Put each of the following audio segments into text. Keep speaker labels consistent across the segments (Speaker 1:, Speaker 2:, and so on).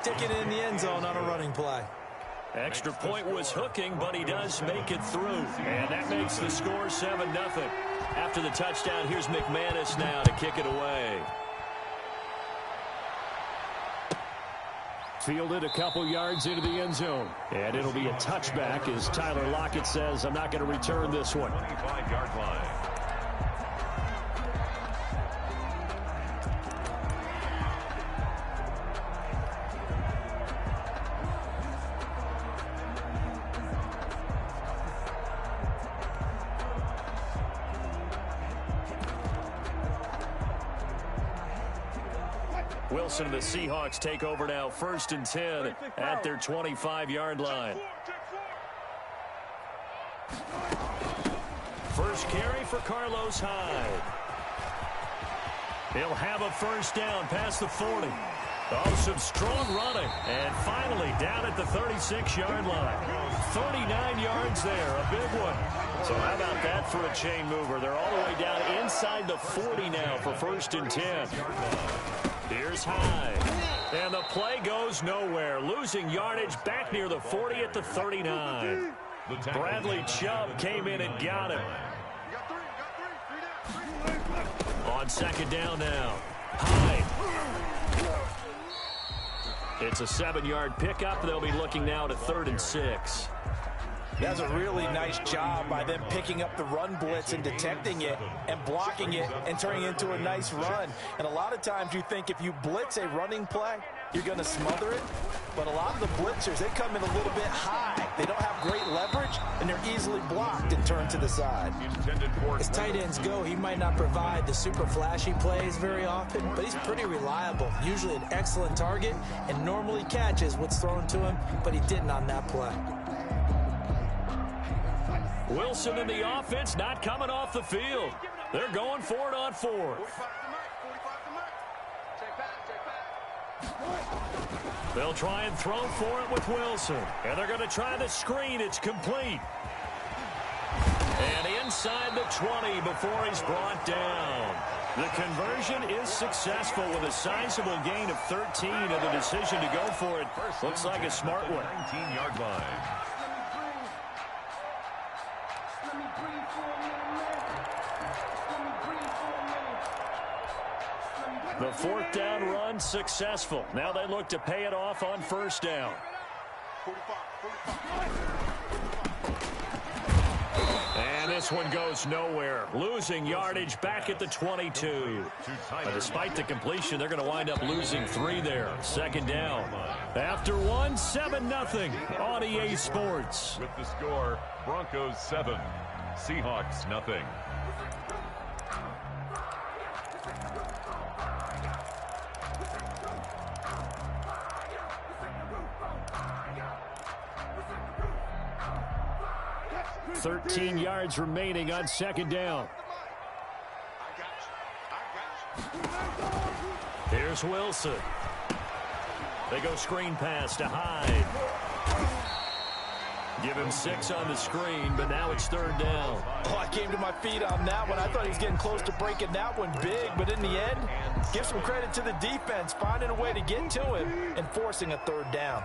Speaker 1: Stick it in the end zone on a running play.
Speaker 2: Extra point was hooking, but he does make it through. And that makes the score 7-0. After the touchdown, here's McManus now to kick it away.
Speaker 3: Fielded a couple yards into the end zone. And it'll be a touchback as Tyler Lockett says, I'm not going to return this one.
Speaker 4: 25-yard line.
Speaker 2: Wilson and the Seahawks take over now, 1st and 10 at their 25-yard line. First carry for Carlos Hyde. He'll have a first down past the 40. Oh, some strong running. And finally down at the 36-yard line. 39 yards there, a big one. So how about that for a chain mover? They're all the way down inside the 40 now for 1st and 10. Here's Hyde. And the play goes nowhere. Losing yardage back near the 40 at the 39. Bradley Chubb came in and got him. On 2nd down now. Hyde. It's a 7-yard pickup. They'll be looking now to 3rd and 6.
Speaker 1: That's a really nice job by them picking up the run blitz and detecting it and blocking it and turning it into a nice run. And a lot of times you think if you blitz a running play, you're going to smother it. But a lot of the blitzers, they come in a little bit high. They don't have great leverage, and they're easily blocked and turned to the side.
Speaker 5: As tight ends go, he might not provide the super flashy plays very often, but he's pretty reliable. Usually an excellent target and normally catches what's thrown to him, but he didn't on that play.
Speaker 2: Wilson and the offense not coming off the field. They're going for it on 4th. They'll try and throw for it with Wilson. And they're going to try the screen. It's complete. And inside the 20 before he's brought down. The conversion is successful with a sizable gain of 13, and the decision to go for it looks like a smart one.
Speaker 4: 19-yard line.
Speaker 2: The 4th down run successful. Now they look to pay it off on 1st down. And this one goes nowhere. Losing yardage back at the 22. But despite the completion, they're going to wind up losing 3 there. 2nd down. After 1, 7-0 on EA Sports.
Speaker 4: With the score, Broncos 7, Seahawks nothing.
Speaker 3: Thirteen yards remaining on 2nd down.
Speaker 2: Here's Wilson. They go screen pass to Hyde. Give him 6 on the screen, but now it's 3rd down.
Speaker 1: Oh, I came to my feet on that one. I thought he was getting close to breaking that one big, but in the end, give some credit to the defense, finding a way to get to him and forcing a 3rd down.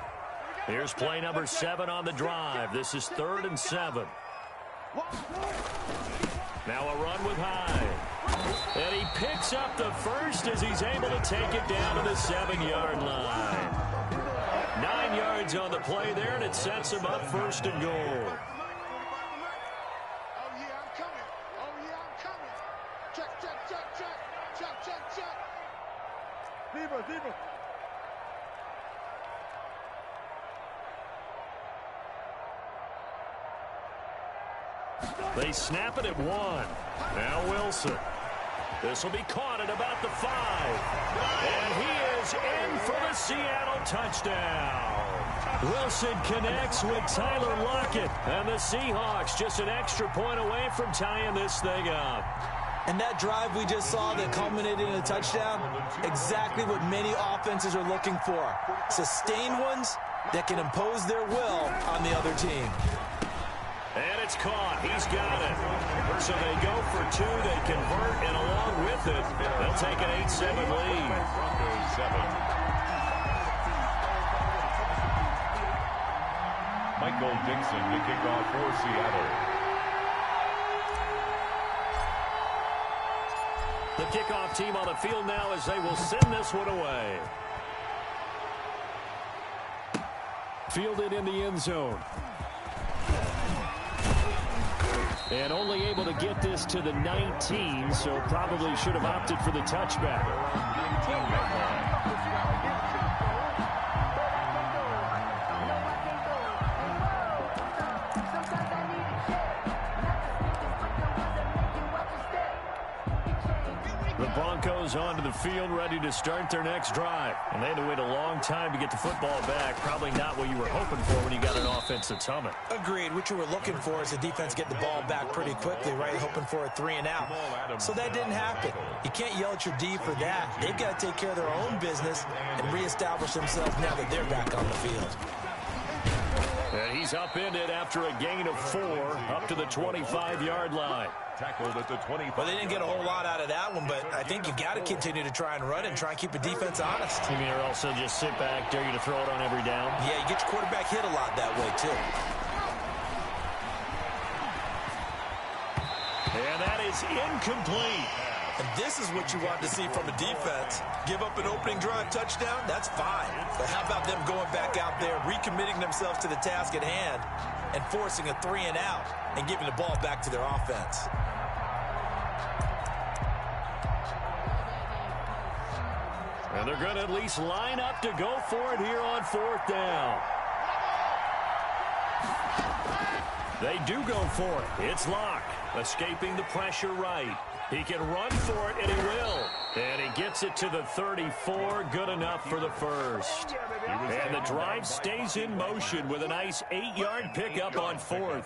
Speaker 2: Here's play number 7 on the drive. This is 3rd and 7. Now a run with Hyde. And he picks up the first as he's able to take it down to the 7-yard line. 9 yards on the play there, and it sets him up 1st and goal.
Speaker 6: Oh, yeah, I'm coming. Oh, yeah, I'm coming. Check, check, check, check. Check, check, check. Zebra.
Speaker 2: They snap it at 1. Now Wilson. This will be caught at about the 5. And he is in for the Seattle touchdown. Wilson connects with Tyler Lockett. And the Seahawks just an extra point away from tying this thing up.
Speaker 5: And that drive we just saw that culminated in a touchdown, exactly what many offenses are looking for. Sustained ones that can impose their will on the other team.
Speaker 2: And it's caught. He's got it. So they go for 2. They convert, and along with it, they'll take an 8-7 lead.
Speaker 4: Broncos 7. Michael Dixon to kick off for Seattle.
Speaker 2: The kickoff team on the field now as they will send this one away. Fielded in the end zone. And only able to get this to the 19, so probably should have opted for the touchback. The Broncos onto the field, ready to start their next drive. And they had to wait a long time to get the football back. Probably not what you were hoping for when you got an offense that's humming.
Speaker 5: Agreed. What you were looking for is the defense get the ball back pretty quickly, right? Hoping for a 3-and-out. So that didn't happen. You can't yell at your D for that. They've got to take care of their own business and reestablish themselves now that they're back on the field.
Speaker 2: And he's upended after a gain of 4 up to the 25-yard line.
Speaker 4: Tackled at the 25.
Speaker 5: Well, they didn't get a whole lot out of that one, but I think you've got to continue to try and run and try and keep the defense honest.
Speaker 2: You mean, or also just sit back, dare you to throw it on every down?
Speaker 5: Yeah, you get your quarterback hit a lot that way, too.
Speaker 2: And that is incomplete.
Speaker 5: And this is what you want to see from a defense. Give up an opening drive touchdown, that's fine. But how about them going back out there, recommitting themselves to the task at hand, and forcing a 3-and-out and giving the ball back to their offense?
Speaker 2: And they're going to at least line up to go for it here on 4th down. They do go for it. It's Locke, escaping the pressure right. He can run for it, and he will. And he gets it to the 34. Good enough for the first. And the drive stays in motion with a nice 8-yard pickup on 4th.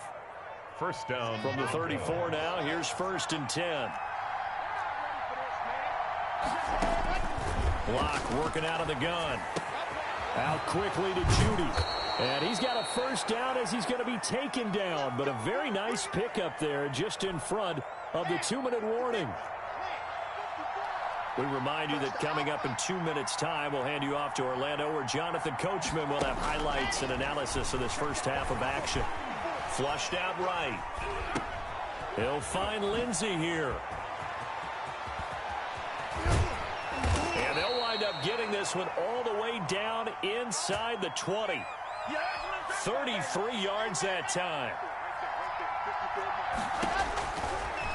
Speaker 4: First down.
Speaker 2: From the 34 now, here's 1st and 10. Locke working out of the gun. Out quickly to Judy. And he's got a first down as he's going to be taken down. But a very nice pickup there just in front of the 2-minute warning. We remind you that coming up in 2 minutes' time, we'll hand you off to Orlando, where Jonathan Coachman will have highlights and analysis of this first half of action. Flushed out right. He'll find Lindsey here. And they'll wind up getting this one all the way down inside the 20. 33 yards that time.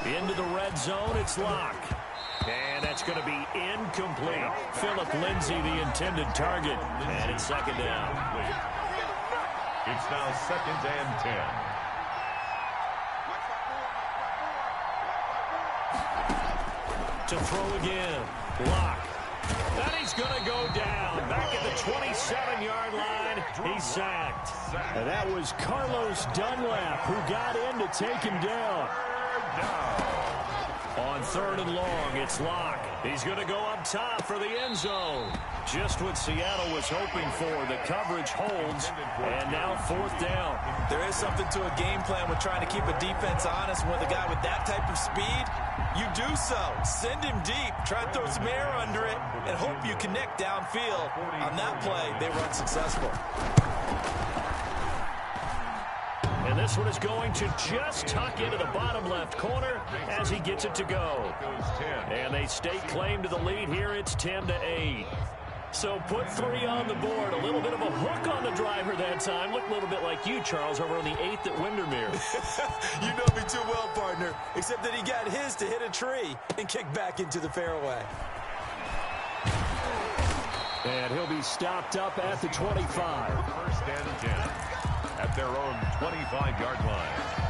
Speaker 2: Into the red zone, it's Locke. And that's going to be incomplete. Philip Lindsay, the intended target. And it's 2nd down.
Speaker 4: It's now 2nd and 10.
Speaker 2: To throw again. Locke. And he's going to go down. Back at the 27-yard line. He's sacked. And that was Carlos Dunlap who got in to take him down. On 3rd and long, it's Locke. He's going to go up top for the end zone. Just what Seattle was hoping for. The coverage holds, and now 4th down.
Speaker 5: There is something to a game plan with trying to keep a defense honest. With a guy with that type of speed, you do so. Send him deep. Try to throw some air under it, and hope you connect downfield. On that play, they were unsuccessful.
Speaker 2: And this one is going to just tuck into the bottom left corner as he gets it to go. And they stake claim to the lead here. It's 10-8. So put 3 on the board. A little bit of a hook on the driver that time. Looked a little bit like you, Charles, over on the 8th at Windermere.
Speaker 5: You know me too well, partner. Except that he got his to hit a tree and kick back into the fairway.
Speaker 3: And he'll be stopped up at the 25.
Speaker 4: 1st and 10 at their own 25-yard line.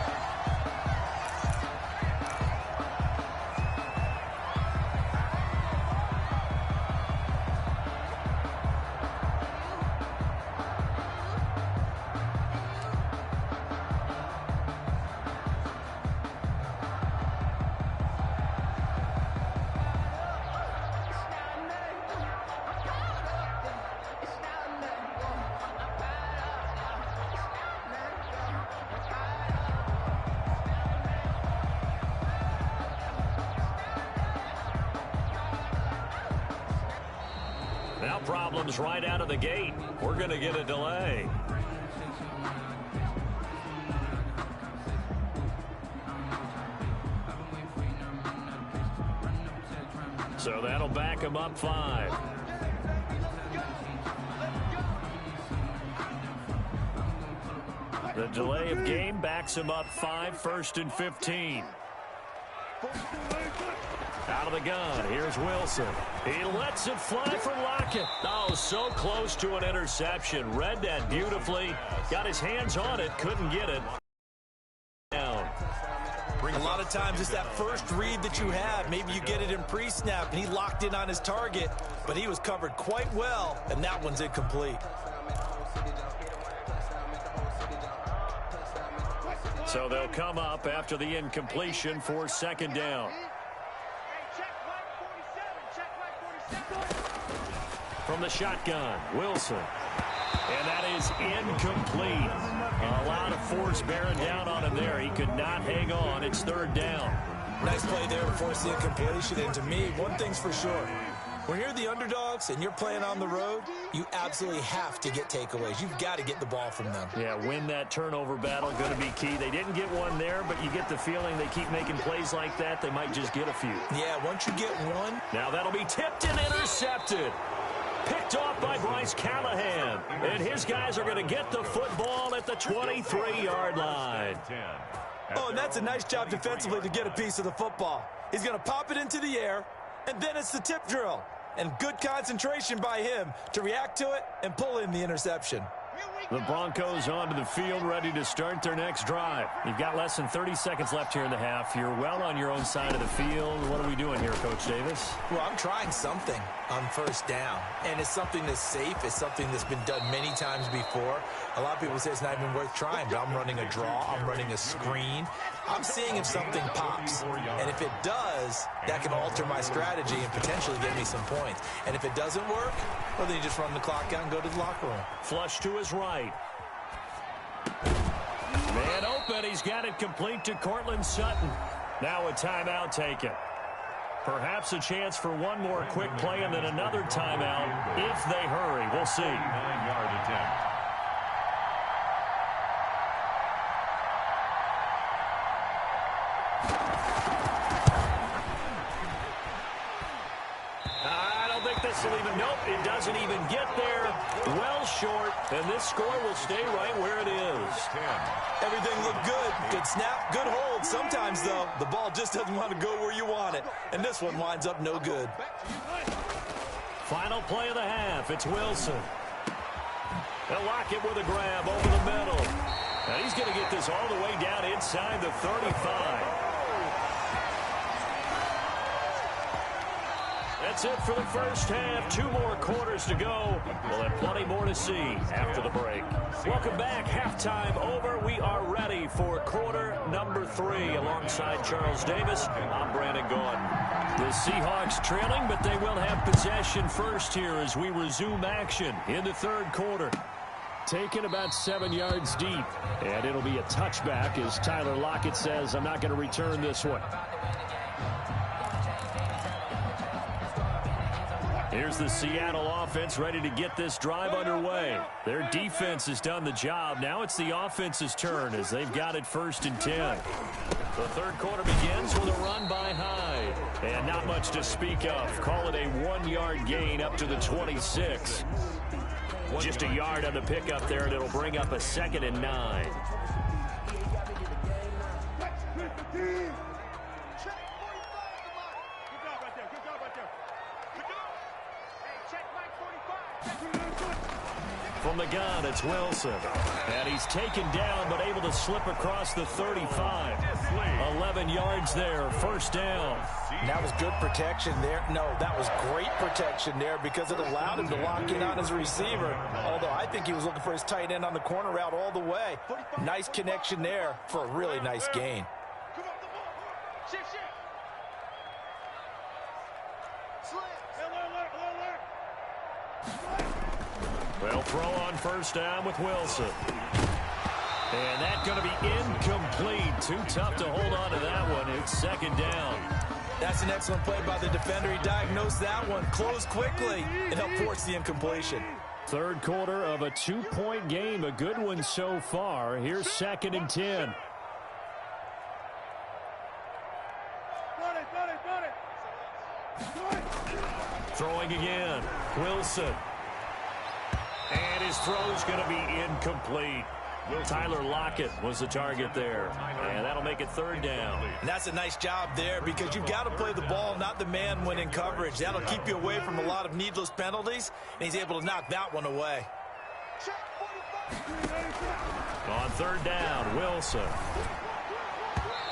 Speaker 2: Now problems right out of the gate. We're going to get a delay. So that'll back him up 5. The delay of game backs him up 5, 1st and 15. Out of the gun, here's Wilson. He lets it fly for Lockett. Oh, so close to an interception. Read that beautifully. Got his hands on it, couldn't get it. Down.
Speaker 1: A lot of times it's that first read that you have. Maybe you get it in pre-snap, and he locked in on his target, but he was covered quite well, and that one's incomplete.
Speaker 2: So they'll come up after the incompletion for 2nd down. From the shotgun, Wilson. And that is incomplete. A lot of force bearing down on him there. He could not hang on. It's 3rd down.
Speaker 1: Nice play there to force the incompletion. And to me, one thing's for sure. When you're the underdogs and you're playing on the road, you absolutely have to get takeaways. You've got to get the ball from them.
Speaker 2: Yeah, win that turnover battle, going to be key. They didn't get one there, but you get the feeling they keep making plays like that, they might just get a few.
Speaker 1: Yeah, once you get one.
Speaker 2: Now that'll be tipped and intercepted. Picked off by Bryce Callahan. And his guys are going to get the football at the 23-yard line.
Speaker 1: Oh, and that's a nice job defensively to get a piece of the football. He's going to pop it into the air, and then it's the tip drill. And good concentration by him to react to it and pull in the interception.
Speaker 2: The Broncos onto the field, ready to start their next drive. You've got less than 30 seconds left here in the half. You're well on your own side of the field. What are we doing here, Coach Davis?
Speaker 1: Well, I'm trying something on 1st down, and it's something that's safe. It's something that's been done many times before. A lot of people say it's not even worth trying, but I'm running a draw. I'm running a screen. I'm seeing if something pops, and if it does, that can alter my strategy and potentially get me some points. And if it doesn't work, well, then you just run the clock out and go to the locker room.
Speaker 2: Flush to his right. Man open. He's got it complete to Cortland Sutton. Now a timeout taken. Perhaps a chance for one more quick play and then another timeout if they hurry. We'll see.
Speaker 4: 9-yard attempt.
Speaker 2: Nope, it doesn't even get there. Well short, and this score will stay right where it is.
Speaker 4: 10.
Speaker 1: Everything looked good. Good snap, good hold. Sometimes, though, the ball just doesn't want to go where you want it. And this one winds up no good.
Speaker 2: Final play of the half. It's Wilson. They'll lock it with a grab over the middle. And he's going to get this all the way down inside the 35. That's it for the first half. 2 more quarters to go. We'll have plenty more to see after the break. Welcome back. Halftime over. We are ready for quarter number 3. Alongside Charles Davis, I'm Brandon Gaudin. The Seahawks trailing, but they will have possession first here as we resume action in the 3rd quarter.
Speaker 3: Taken about 7 yards deep, and it'll be a touchback as Tyler Lockett says, I'm not going to return this one.
Speaker 2: Here's the Seattle offense ready to get this drive underway. Their defense has done the job. Now it's the offense's turn as they've got it 1st and 10. The 3rd quarter begins with a run by Hyde. And not much to speak of. Call it a 1-yard gain up to the 26. Just a yard on the pickup there, and it'll bring up a 2nd and 9. From the gun, it's Wilson. And he's taken down, but able to slip across the 35. 11 yards there, 1st down.
Speaker 1: That was good protection there. No, that was great protection there because it allowed him to lock in on his receiver. Although I think he was looking for his tight end on the corner route all the way. Nice connection there for a really nice gain.
Speaker 2: Well, throw on 1st down with Wilson. And that's going to be incomplete. Too tough to hold on to that one. It's 2nd down.
Speaker 1: That's an excellent play by the defender. He diagnosed that one, closed quickly, and helped force the incompletion.
Speaker 3: 3rd quarter of a 2-point game. A good one so far. Here's 2nd and 10.
Speaker 6: Got it.
Speaker 2: Throwing again. Wilson. And his throw's going to be incomplete. Tyler Lockett was the target there. And that'll make it third down.
Speaker 1: And that's a nice job there because you've got to play the ball, not the man when in coverage. That'll keep you away from a lot of needless penalties, and he's able to knock that one away.
Speaker 2: On third down, Wilson.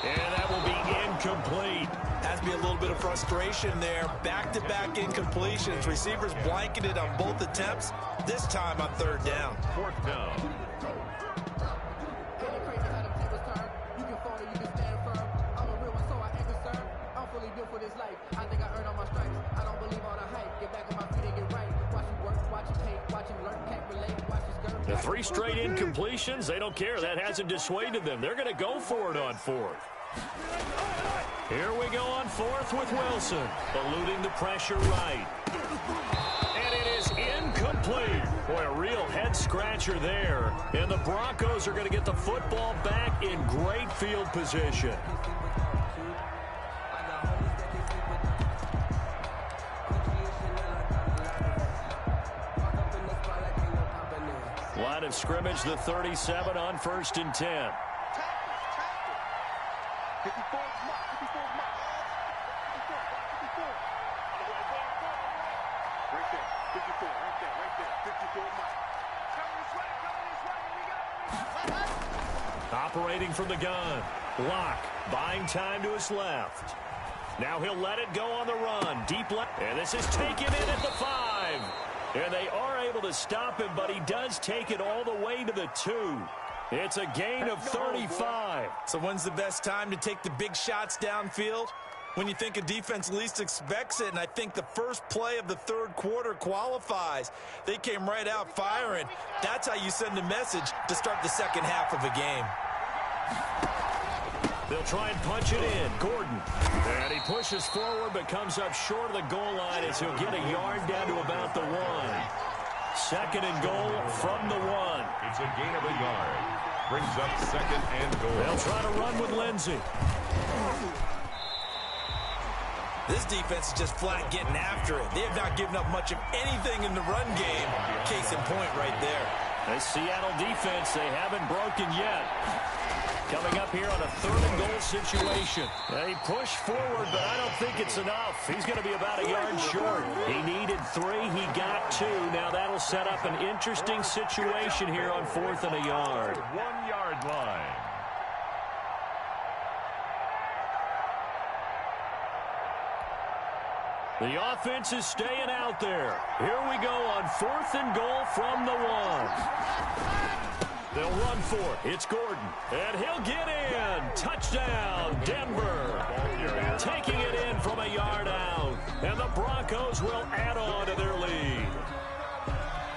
Speaker 2: And that will be incomplete.
Speaker 1: Has to be a little bit of frustration there. Back-to-back incompletions. Receivers blanketed on both attempts, this time on third down.
Speaker 4: Fourth down.
Speaker 2: The 3 straight incompletions, they don't care. That hasn't dissuaded them. They're going to go for it on fourth. Here we go on fourth with Wilson, eluding the pressure right. And it is incomplete. Boy, a real head-scratcher there. And the Broncos are going to get the football back in great field position. Line of scrimmage, the 37 on 1st and 10. Operating from the gun. Lock buying time to his left. Now he'll let it go on the run. Deep left. And this is taken in at the 5. And they are able to stop him, but he does take it all the way to the 2. It's a gain of 35.
Speaker 1: So when's the best time to take the big shots downfield? When you think a defense least expects it, and I think the first play of the third quarter qualifies. They came right out firing. That's how you send a message to start the second half of a game.
Speaker 2: They'll try and punch it in. Gordon. And he pushes forward but comes up short of the goal line as he'll get a yard down to about the 1. Second and goal from the 1.
Speaker 4: It's a gain of a yard. Brings up second and goal.
Speaker 2: They'll try to run with Lindsey.
Speaker 1: This defense is just flat getting after it. They have not given up much of anything in the run game. Case in point right there.
Speaker 2: This Seattle defense, they haven't broken yet. Coming up here on a third and goal situation. They push forward, but I don't think it's enough. He's going to be about a yard short. He needed 3. He got 2. Now that'll set up an interesting situation here on 4th and a yard.
Speaker 4: 1 yard line.
Speaker 2: The offense is staying out there. Here we go on 4th and goal from the 1. They'll run for it. It's Gordon. And he'll get in. Touchdown, Denver. Taking it in from a yard out. And the Broncos will add on to their lead.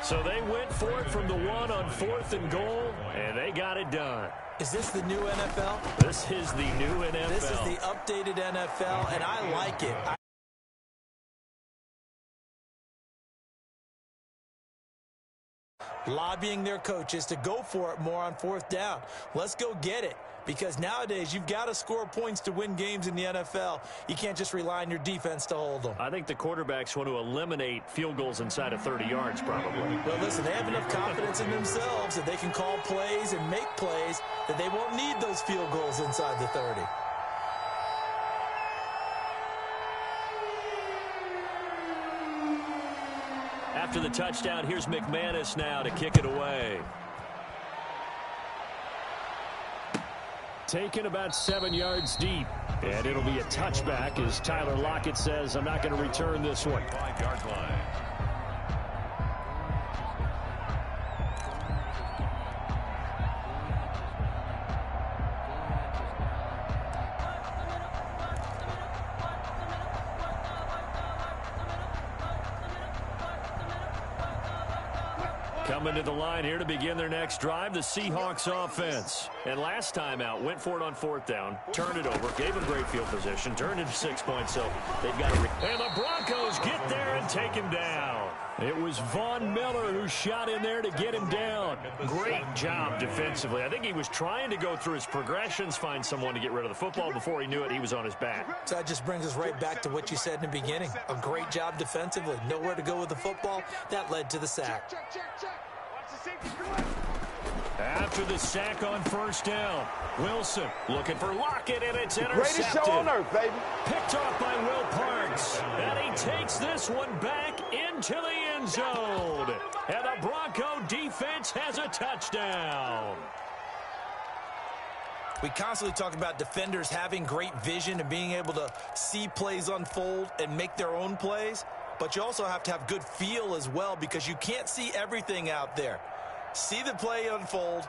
Speaker 2: So they went for it from the 1 on 4th and goal, and they got it done.
Speaker 5: Is this the new NFL?
Speaker 2: This is the new NFL.
Speaker 5: This is the updated NFL, and I like it. Lobbying their coaches to go for it more on 4th down. Let's go get it. Because nowadays, you've got to score points to win games in the NFL. You can't just rely on your defense to hold them.
Speaker 2: I think the quarterbacks want to eliminate field goals inside of 30 yards, probably.
Speaker 5: Well, listen, they have enough confidence in themselves that they can call plays and make plays that they won't need those field goals inside the 30.
Speaker 2: After the touchdown, here's McManus now to kick it away. Taken about 7 yards deep. And it'll be a touchback as Tyler Lockett says, I'm not going to return this one.
Speaker 4: 5 yard line.
Speaker 2: Coming to the line here to begin their next drive, the Seahawks offense. And last time out, went for it on 4th down, turned it over, gave them great field position, turned into 6 points, so they've got to... And the Broncos get there and take him down. It was Von Miller who shot in there to get him down. Great job defensively. I think he was trying to go through his progressions, find someone to get rid of the football. Before he knew it, he was on his back.
Speaker 5: So that just brings us right back to what you said in the beginning. A great job defensively. Nowhere to go with the football. That led to the sack.
Speaker 2: After the sack on first down, Wilson looking for Lockett, and it's intercepted.
Speaker 6: Greatest show on earth, baby.
Speaker 2: Picked off by Will Parks, and he takes this one back into the end zone. And the Bronco defense has a touchdown.
Speaker 1: We constantly talk about defenders having great vision and being able to see plays unfold and make their own plays, but you also have to have good feel as well because you can't see everything out there. See the play unfold,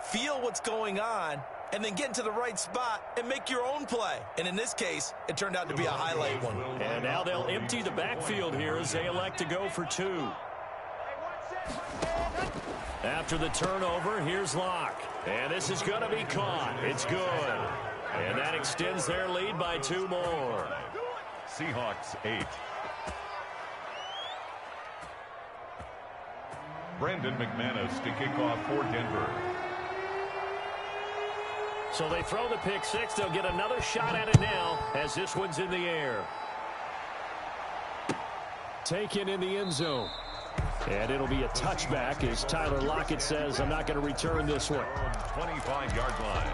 Speaker 1: feel what's going on, and then get into the right spot and make your own play. And in this case, it turned out to be a highlight one.
Speaker 2: And now they'll empty the backfield here as they elect to go for two. After the turnover, here's Locke. And this is going to be caught. It's good. And that extends their lead by 2 more.
Speaker 4: Seahawks 8. Brandon McManus to kick off for Denver.
Speaker 2: So they throw the pick six. They'll get another shot at it now as this one's in the air.
Speaker 3: Taken in the end zone. And it'll be a touchback as Tyler Lockett says, I'm not going to return this one.
Speaker 4: 25-yard line.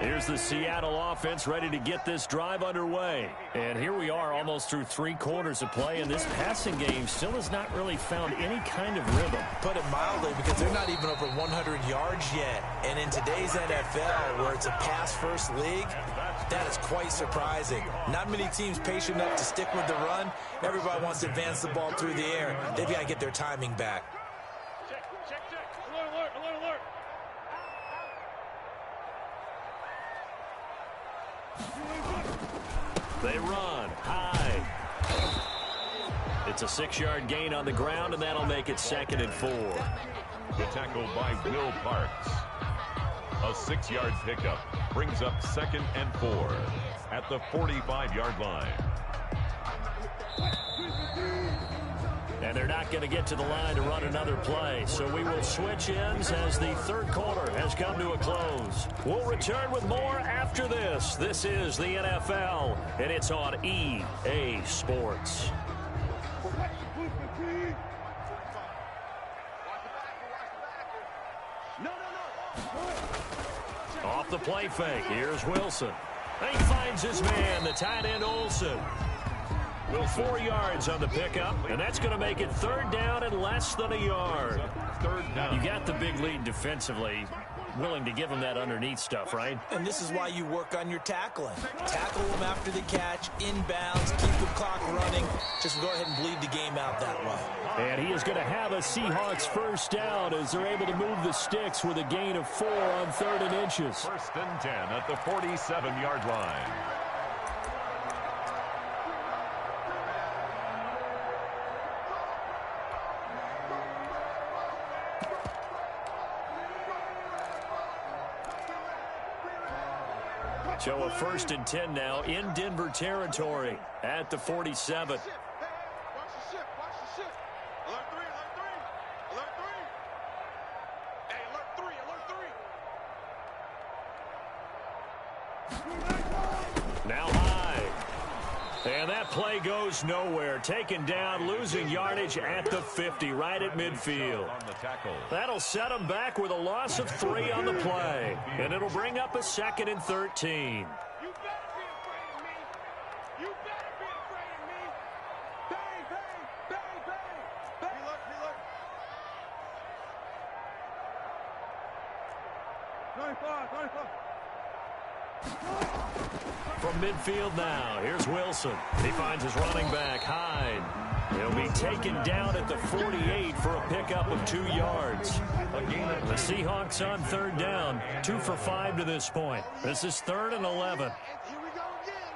Speaker 2: Here's the Seattle offense ready to get this drive underway. And here we are almost through 3 quarters of play, and this passing game still has not really found any kind of rhythm.
Speaker 5: Put it mildly, because they're not even over 100 yards yet. And in today's NFL, where it's a pass-first league, that is quite surprising. Not many teams patient enough to stick with the run. Everybody wants to advance the ball through the air. They've got to get their timing back.
Speaker 2: They run high. It's a 6-yard gain on the ground, and that'll make it 2nd and 4.
Speaker 4: The tackle by Will Parks. A 6-yard pickup brings up 2nd and 4 at the 45-yard line.
Speaker 2: And they're not going to get to the line to run another play. So we will switch ends as the 3rd quarter has come to a close. We'll return with more after this. This is the NFL, and it's on EA Sports. Off the play fake, here's Wilson. He finds his man, the tight end Olsen. 4 yards on the pickup, and that's going to make it 3rd down and less than a yard.
Speaker 4: 3rd down.
Speaker 2: You got the big lead defensively. Willing to give them that underneath stuff, right?
Speaker 5: And this is why you work on your tackling. Tackle them after the catch, inbounds, keep the clock running. Just go ahead and bleed the game out that way.
Speaker 3: And he is going to have a Seahawks first down as they're able to move the sticks with a gain of 4 on 3rd and inches.
Speaker 4: 1st and 10 at the 47-yard line.
Speaker 2: So a 1st and 10 now in Denver territory at the 47.
Speaker 6: Watch the ship. Alert 3. Alert 3. Hey, alert 3.
Speaker 2: Now high. And that play goes nowhere. Taken down, losing yardage at the 50, right at midfield.
Speaker 4: On the tackle.
Speaker 2: That'll set them back with a loss of 3 on the play. And it'll bring up a 2nd and 13.
Speaker 6: You better be afraid of me. You better be afraid of me. Bang, bang, bang, bang. Bang. He look. 95.
Speaker 2: From midfield now, here's Wilson. He finds his running back, Hyde. He'll be taken down at the 48 for a pickup of 2 yards. The Seahawks on 3rd down, 2 for 5 to this point. This is 3rd and 11.
Speaker 6: Here we go again.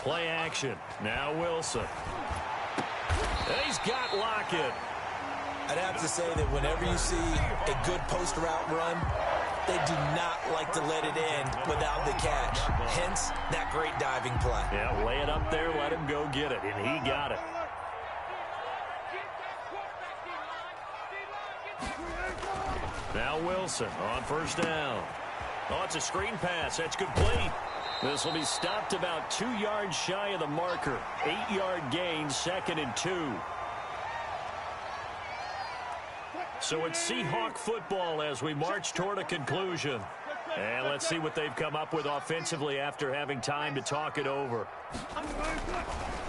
Speaker 2: Play action. Now Wilson. And he's got Lockett.
Speaker 5: I'd have to say that whenever you see a good post route run, They do not like to let it in without the catch. Hence, that great diving play.
Speaker 2: Yeah, lay it up there, let him go get it, and he got it. Now Wilson on first down. Oh, it's a screen pass. That's complete. This will be stopped about 2 yards shy of the marker. 8-yard gain, 2nd and 2. So it's Seahawk football as we march toward a conclusion. And let's see what they've come up with offensively after having time to talk it over.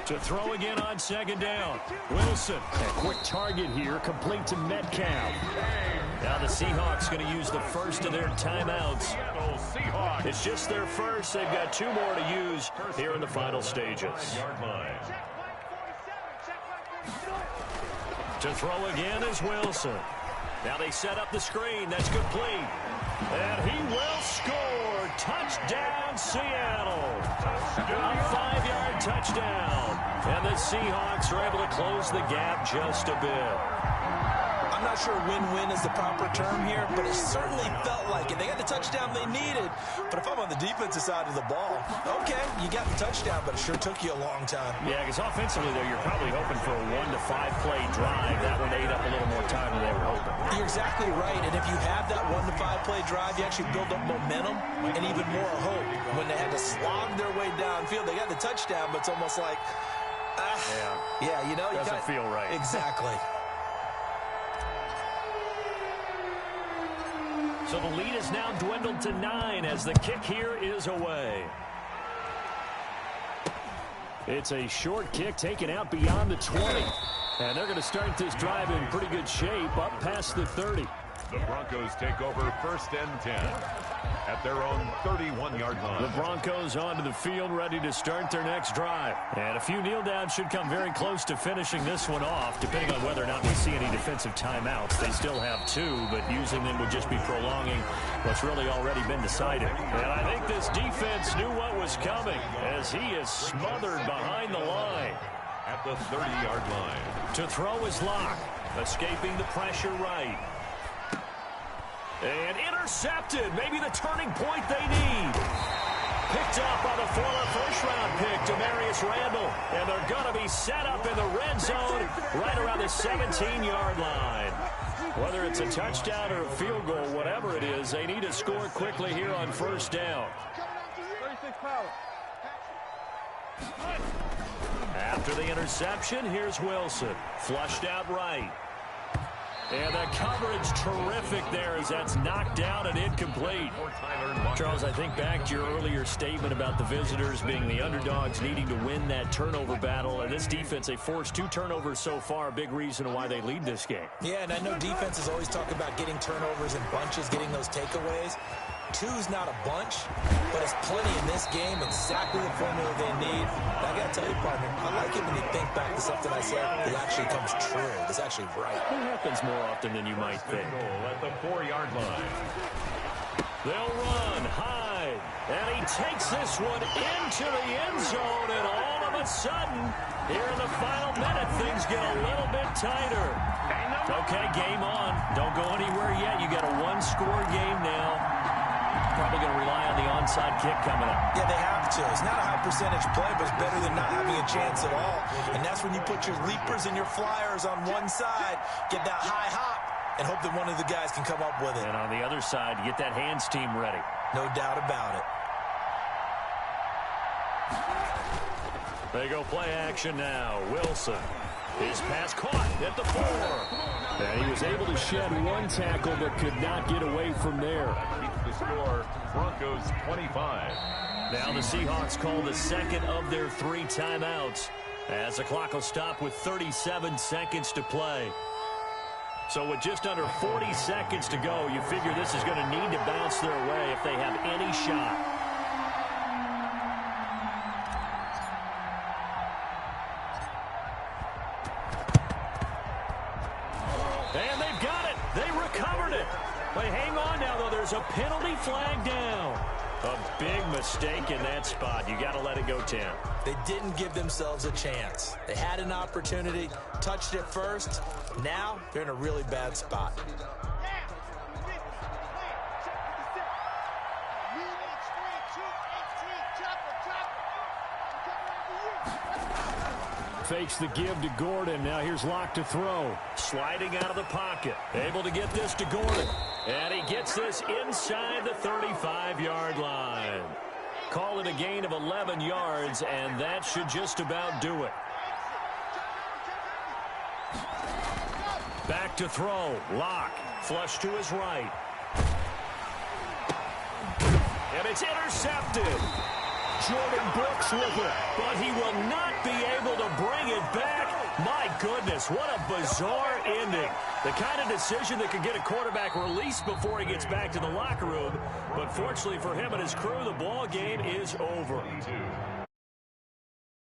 Speaker 2: To throw again on 2nd down. Wilson.
Speaker 3: A quick target here, complete to Metcalf.
Speaker 2: Now the Seahawks going to use the first of their timeouts. It's just their first. They've got 2 more to use here in the final stages. To throw again is Wilson. Now they set up the screen. That's complete. And he will score. Touchdown, Seattle. A 5-yard touchdown. And the Seahawks are able to close the gap just a bit.
Speaker 5: I'm not sure win-win is the proper term here, but it certainly felt like it. They got the touchdown they needed. But if I'm on the defensive side of the ball, okay, you got the touchdown, but it sure took you a long time.
Speaker 2: Yeah, because offensively, though, you're probably hoping for a 1 to 5 play drive. That one ate up a little more time than they were hoping.
Speaker 5: You're exactly right. And if you have that 1 to 5 play drive, you actually build up momentum and even more hope. When they had to slog their way downfield, they got the touchdown, but it's almost like, yeah, you know.
Speaker 2: Doesn't feel right.
Speaker 5: Exactly.
Speaker 2: So the lead is now dwindled to 9 as the kick here is away.
Speaker 3: It's a short kick taken out beyond the 20. And they're going to start this drive in pretty good shape up past the 30.
Speaker 4: The Broncos take over 1st and 10 at their own 31-yard line.
Speaker 2: The Broncos onto the field ready to start their next drive. And a few kneel downs should come very close to finishing this one off, depending on whether or not we see any defensive timeouts. They still have 2, but using them would just be prolonging what's really already been decided. And I think this defense knew what was coming as he is smothered behind the line.
Speaker 4: At the 30-yard line.
Speaker 2: To throw is Locke, escaping the pressure right. And intercepted. Maybe the turning point they need. Picked up by the former first-round pick, Demarius Randall. And they're going to be set up in the red zone right around the 17-yard line. Whether it's a touchdown or a field goal, whatever it is, they need to score quickly here on first down. After the interception, here's Wilson. Flushed out right. And the coverage terrific there as that's knocked down and incomplete. Charles, I think back to your earlier statement about the visitors being the underdogs needing to win that turnover battle. And this defense, they forced 2 turnovers so far, a big reason why they lead this game.
Speaker 5: Yeah, and I know defenses always talk about getting turnovers in bunches, getting those takeaways. 2's not a bunch, but it's plenty in this game, exactly the formula they need. And I got to tell you, partner, I like it when you think back to something I said that actually comes true. It's actually right.
Speaker 2: It happens more often than you might think.
Speaker 4: At the 4-yard line.
Speaker 2: They'll run, hide, and he takes this one into the end zone, and all of a sudden, here in the final minute, things get a little bit tighter. Okay, game on. Don't go anywhere yet. You got a 1-score game now. Probably going to rely on the onside kick coming up.
Speaker 5: Yeah, they have to. It's not a high percentage play, but it's better than not having a chance at all. And that's when you put your leapers and your flyers on one side, get that high hop, and hope that one of the guys can come up with it.
Speaker 2: And on the other side, get that hands team ready.
Speaker 5: No doubt about it.
Speaker 2: They go play action now. Wilson. His pass caught at the 4.
Speaker 3: And he was able to shed 1 tackle, but could not get away from there.
Speaker 4: The score, Broncos 25.
Speaker 2: Now the Seahawks call the second of their 3 timeouts as the clock will stop with 37 seconds to play. So with just under 40 seconds to go, you figure this is going to need to bounce their way if they have any shot. And they've got it. They recovered it. But hang on now, though. There's a penalty flag down. A big mistake in that spot. You got to let it go 10.
Speaker 5: They didn't give themselves a chance. They had an opportunity, touched it first. Now they're in a really bad spot.
Speaker 3: Fakes the give to Gordon. Now here's Locke to throw.
Speaker 2: Sliding out of the pocket. Able to get this to Gordon. And he gets this inside the 35-yard line. Call it a gain of 11 yards, and that should just about do it. Back to throw. Locke. Flush to his right. And it's intercepted. Jordan Brooks with it, but he will not be able to bring it back. My goodness, what a bizarre ending. The kind of decision that could get a quarterback released before he gets back to the locker room. But fortunately for him and his crew, the ball game is over.